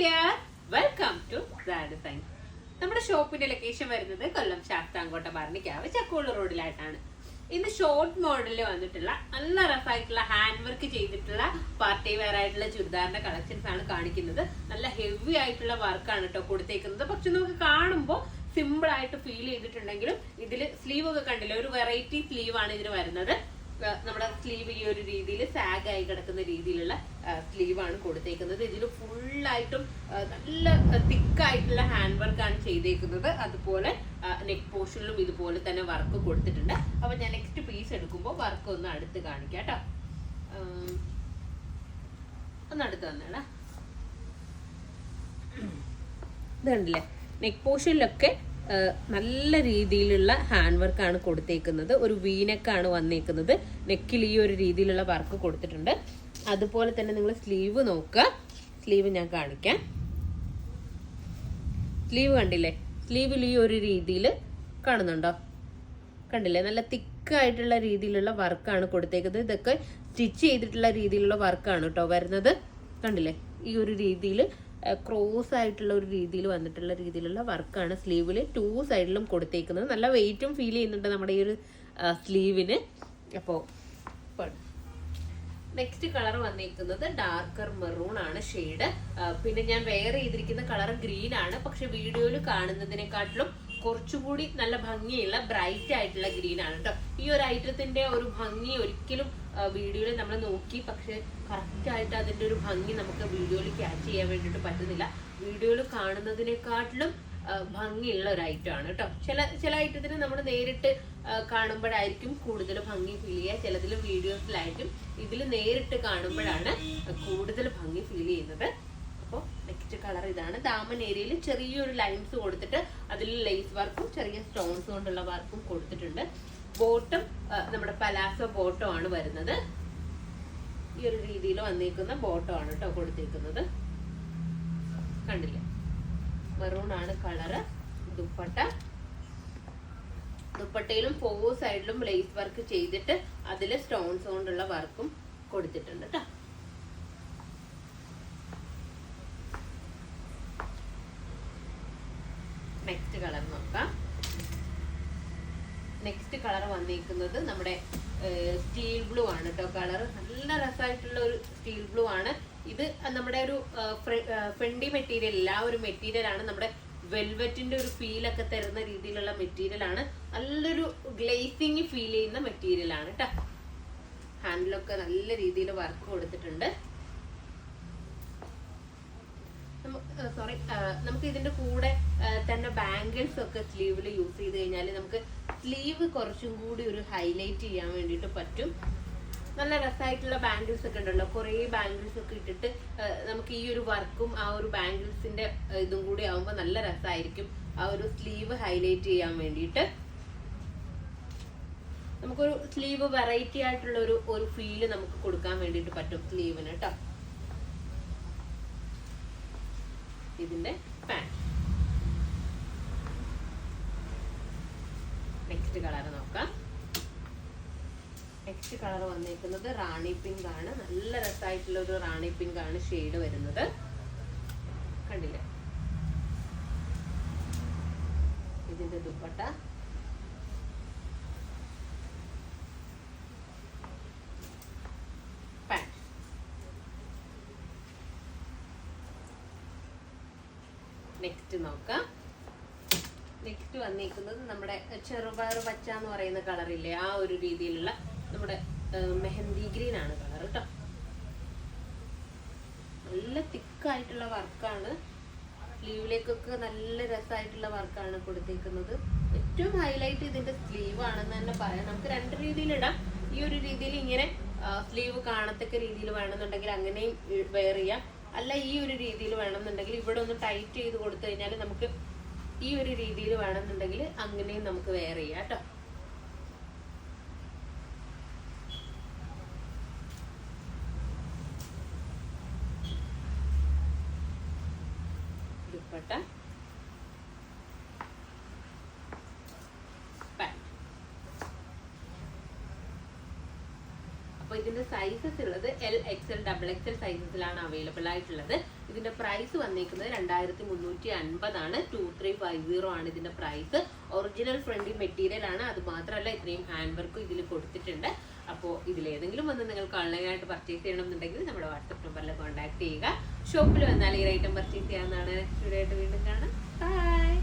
Dear, welcome to design. നമ്മുടെ ഷോപ്പിന്റെ location വരുന്നത് കൊല്ലം ശാസ്താംകോട്ട ഭരണിക്കാവ് ചക്കോള് റോഡിലായിട്ടാണ്. ഇന്ന് ഷോർട്ട് മോഡലിൽ വന്നിട്ടുള്ള നല്ല റഫായിട്ടുള്ള ഹാൻഡ് വർക്ക് ചെയ്തിട്ടുള്ള പാർട്ടി വെയർ ആയിട്ടുള്ള ചുരിദാറിന്റെ കളക്ഷൻസ് ആണ് കാണിക്കുന്നത്. നല്ല ഹെവി ആയിട്ടുള്ള വർക്കാണ് കേട്ടോ കൊടുത്തേക്കുന്നത്. പക്ഷെ നമുക്ക് കാണുമ്പോൾ സിമ്പിൾ ആയിട്ട് ഫീൽ ചെയ്തിട്ടുണ്ടെങ്കിലും ഇതില് സ്ലീവ് ഒക്കെ കണ്ടില്ല, ഒരു വെറൈറ്റി സ്ലീവ് ആണ് ഇതിന് വരുന്നത്. നമ്മുടെ സ്ലീവ് ഈ ഒരു രീതിയിൽ സാഗ് ആയി കിടക്കുന്ന രീതിയിലുള്ള സ്ലീവ് ആണ് കൊടുത്തേക്കുന്നത്. ഇതിൽ ഫുള്ളായിട്ടും നല്ല തിക്കായിട്ടുള്ള ഹാൻഡ് വർക്കാണ് ചെയ്തേക്കുന്നത്. അതുപോലെ നെക്ക് പോർഷനിലും ഇതുപോലെ തന്നെ വർക്ക് കൊടുത്തിട്ടുണ്ട്. അപ്പൊ ഞാൻ നെക്സ്റ്റ് പീസ് എടുക്കുമ്പോൾ വർക്ക് ഒന്ന് അടുത്ത് കാണിക്കാം കേട്ടോ. ഒന്ന് അടുത്ത് വന്നേടാ. ഇത് കണ്ടില്ലേ, നെക്ക് പോർഷനിലൊക്കെ നല്ല രീതിയിലുള്ള ഹാൻഡ് വർക്കാണ് കൊടുത്തേക്കുന്നത്. ഒരു വീനെക്കാണ് വന്നേക്കുന്നത്. നെക്കിൽ ഈ ഒരു രീതിയിലുള്ള വർക്ക് കൊടുത്തിട്ടുണ്ട്. അതുപോലെ തന്നെ നിങ്ങൾ സ്ലീവ് നോക്കുക. സ്ലീവ് ഞാൻ കാണിക്കാം. സ്ലീവ് കണ്ടില്ലേ, സ്ലീവിൽ ഈ ഒരു രീതിയിൽ കാണുന്നുണ്ടോ? കണ്ടില്ലേ, നല്ല തിക്കായിട്ടുള്ള രീതിയിലുള്ള വർക്കാണ് കൊടുത്തേക്കുന്നത്. ഇതൊക്കെ സ്റ്റിച്ച് ചെയ്തിട്ടുള്ള രീതിയിലുള്ള വർക്കാണ് കേട്ടോ വരുന്നത്. കണ്ടില്ലേ, ഈ ഒരു രീതിയിൽ ക്രോസ് ആയിട്ടുള്ള ഒരു രീതിയിൽ വന്നിട്ടുള്ള രീതിയിലുള്ള വർക്കാണ് സ്ലീവിൽ 2 സൈഡിലും കൊടുത്തേക്കുന്നത്. നല്ല വെയിറ്റും ഫീൽ ചെയ്യുന്നുണ്ട് നമ്മുടെ ഈ ഒരു സ്ലീവിന്. അപ്പോൾ നെക്സ്റ്റ് കളർ വന്നിരിക്കുന്നത് ഡാർക്കർ മെറൂൺ ആണ് ഷെയ്ഡ്. പിന്നെ ഞാൻ വെയർ ചെയ്തിരിക്കുന്ന കളർ ഗ്രീൻ ആണ്. പക്ഷെ വീഡിയോയിൽ കാണുന്നതിനെക്കാട്ടിലും കുറച്ചുകൂടി നല്ല ഭംഗിയുള്ള ബ്രൈറ്റ് ആയിട്ടുള്ള ഗ്രീൻ ആണ് കേട്ടോ. ഈ ഒരു ഐറ്റത്തിന്റെ ഒരു ഭംഗി ഒരിക്കലും വീഡിയോയിൽ നമ്മൾ നോക്കി, പക്ഷെ കറക്റ്റ് ആയിട്ട് അതിന്റെ ഒരു ഭംഗി നമുക്ക് വീഡിയോയിൽ ക്യാച്ച് ചെയ്യാൻ വേണ്ടിയിട്ട് പറ്റുന്നില്ല. വീഡിയോയിൽ കാണുന്നതിനെക്കാട്ടിലും ഭംഗിയുള്ള ഒരു ഐറ്റം ആണ് കേട്ടോ. ചില ഐറ്റത്തിന് നമ്മൾ നേരിട്ട് കാണുമ്പോഴായിരിക്കും കൂടുതൽ ഭംഗി ഫീൽ ചെയ്യുക, ചിലതിൽ വീഡിയോസിലായിരിക്കും. ഇതിൽ നേരിട്ട് കാണുമ്പോഴാണ് കൂടുതൽ ഭംഗി ഫീൽ ചെയ്യുന്നത്. അപ്പോൾ നെക്സ്റ്റ് കളർ ഇതാണ്. ദാമൻ ഏരിയയിൽ ചെറിയൊരു ലൈൻസ് കൊടുത്തിട്ട് അതിൽ ലേസ് വർക്കും ചെറിയ സ്റ്റോൺസ് കൊണ്ടുള്ള വർക്കും കൊടുത്തിട്ടുണ്ട്. ബോട്ടം നമ്മുടെ പലാസോ ബോട്ടം ആണ് വരുന്നത്. ഈ ഒരു രീതിയിൽ വന്നേക്കുന്ന ബോട്ടം ആണ് കേട്ടോ കൊടുത്തേക്കുന്നത്. കണ്ടില്ലേ, മെറൂൺ ആണ് കളറ്. ദുപ്പട്ടയിലും 4 സൈഡിലും ലേസ് വർക്ക് ചെയ്തിട്ട് അതിൽ സ്റ്റോൺസ് കൊണ്ടുള്ള വർക്കും കൊടുത്തിട്ടുണ്ട് കേട്ടോ. നെക്സ്റ്റ് കളർ നോക്കാം. നെക്സ്റ്റ് കളർ വന്നിരിക്കുന്നത് നമ്മുടെ സ്റ്റീൽ ബ്ലൂ ആണ് കേട്ടോ. കളർ നല്ല രസമായിട്ടുള്ള ഒരു സ്റ്റീൽ ബ്ലൂ ആണ്. ഇത് നമ്മുടെ ഒരു ഫെൻഡി മെറ്റീരിയൽ ഇല്ല, ഒരു മെറ്റീരിയൽ ആണ്. നമ്മുടെ വെൽവെറ്റിന്റെ ഒരു ഫീലൊക്കെ തരുന്ന രീതിയിലുള്ള മെറ്റീരിയൽ ആണ്. നല്ലൊരു ഗ്ലേസിങ് ഫീൽ ചെയ്യുന്ന മെറ്റീരിയൽ ആണ് കേട്ടോ. ഹാൻഡിലൊക്കെ നല്ല രീതിയിൽ വർക്ക് കൊടുത്തിട്ടുണ്ട്. നമുക്ക് ഇതിന്റെ കൂടെ തന്നെ ബാംഗിൾസ് ഒക്കെ സ്ലീവിൽ യൂസ് ചെയ്ത് കഴിഞ്ഞാൽ നമുക്ക് സ്ലീവ് കുറച്ചും കൂടി ഒരു ഹൈലൈറ്റ് ചെയ്യാൻ വേണ്ടിയിട്ട് പറ്റും. നല്ല രസമായിട്ടുള്ള ബാംഗിൾസ് ഒക്കെ ഉണ്ടല്ലോ, കുറേ ബാംഗിൾസ് ഒക്കെ ഇട്ടിട്ട് നമുക്ക് ഈ ഒരു വർക്കും ആ ഒരു ബാംഗിൾസിന്റെ ഇതും കൂടി ആവുമ്പോൾ നല്ല രസമായിരിക്കും. ആ ഒരു സ്ലീവ് ഹൈലൈറ്റ് ചെയ്യാൻ വേണ്ടിയിട്ട് നമുക്കൊരു സ്ലീവ് വെറൈറ്റി ആയിട്ടുള്ള ഒരു ഫീല് നമുക്ക് കൊടുക്കാൻ വേണ്ടിയിട്ട് പറ്റും സ്ലീവിന് കേട്ടോ. ഇതിന്റെ പാന്റ്. നെക്സ്റ്റ് കളർ നോക്കാം. നെക്സ്റ്റ് കളർ വന്നിരിക്കുന്നത് റാണി പിങ്ക് ആണ്. നല്ല രസമായിട്ടുള്ള ഒരു റാണി പിങ്ക് ആണ് ഷെയ്ഡ് വരുന്നത്. കണ്ടില്ലേ, ഇതിന്റെ ദുപ്പട്ട. നെക്സ്റ്റ് നോക്കാം. നെക്സ്റ്റ് വന്നിരിക്കുന്നത് നമ്മുടെ ചെറുപയർ പച്ച എന്ന് പറയുന്ന കളറില്ലേ, ആ ഒരു രീതിയിലുള്ള നമ്മുടെ മെഹന്തി ഗ്രീൻ ആണ് കളർ കേട്ടോ. നല്ല തിക്കായിട്ടുള്ള വർക്കാണ്. സ്ലീവിലേക്കൊക്കെ നല്ല രസമായിട്ടുള്ള വർക്കാണ് കൊടുത്തേക്കുന്നത്. ഏറ്റവും ഹൈലൈറ്റ് ഇതിന്റെ സ്ലീവ് ആണെന്ന് തന്നെ പറയാം. നമുക്ക് 2 രീതിയിൽ ഇടാം. ഈ ഒരു രീതിയിൽ ഇങ്ങനെ സ്ലീവ് കാണത്തക്ക രീതിയിൽ വേണമെന്നുണ്ടെങ്കിൽ അങ്ങനെയും വെയർ ചെയ്യാം. അല്ല, ഈ ഒരു രീതിയിൽ വേണമെന്നുണ്ടെങ്കിൽ ഇവിടെ ഒന്ന് ടൈറ്റ് ചെയ്ത് കൊടുത്തു കഴിഞ്ഞാൽ നമുക്ക് ഈ ഒരു രീതിയിൽ വേണമെന്നുണ്ടെങ്കിൽ അങ്ങനെയും നമുക്ക് വെയർ ചെയ്യാം കേട്ടോ. ദുപ്പട്ട, പാന്റ്. അപ്പൊ ഇതിന്റെ സൈസസ് ഉള്ളത് LXL XXL സൈസസിലാണ് അവൈലബിൾ ആയിട്ടുള്ളത്. ഇതിന്റെ പ്രൈസ് വന്നിരിക്കുന്നത് 2350 ആണ്. 2350 ആണ് ഇതിന്റെ പ്രൈസ്. ഒറിജിനൽ ഫ്രണ്ടി മെറ്റീരിയൽ ആണ്. അത് മാത്രമല്ല ഇത്രയും ഹാൻഡ് വർക്കും ഇതിൽ കൊടുത്തിട്ടുണ്ട്. അപ്പോൾ ഇതിലേതെങ്കിലും വന്ന് നിങ്ങൾക്ക് ഓൺലൈനായിട്ട് പർച്ചേസ് ചെയ്യണമെന്നുണ്ടെങ്കിൽ നമ്മുടെ വാട്സപ്പ് നമ്പറിൽ കോൺടാക്ട് ചെയ്യുക. ഷോപ്പിൽ വന്നാൽ ഈ ഐറ്റം പർച്ചേസ് ചെയ്യാവുന്നതാണ്. നെക്സ്റ്റ് വീഡിയോ ആയിട്ട് വീണ്ടും കാണാം. ബൈ.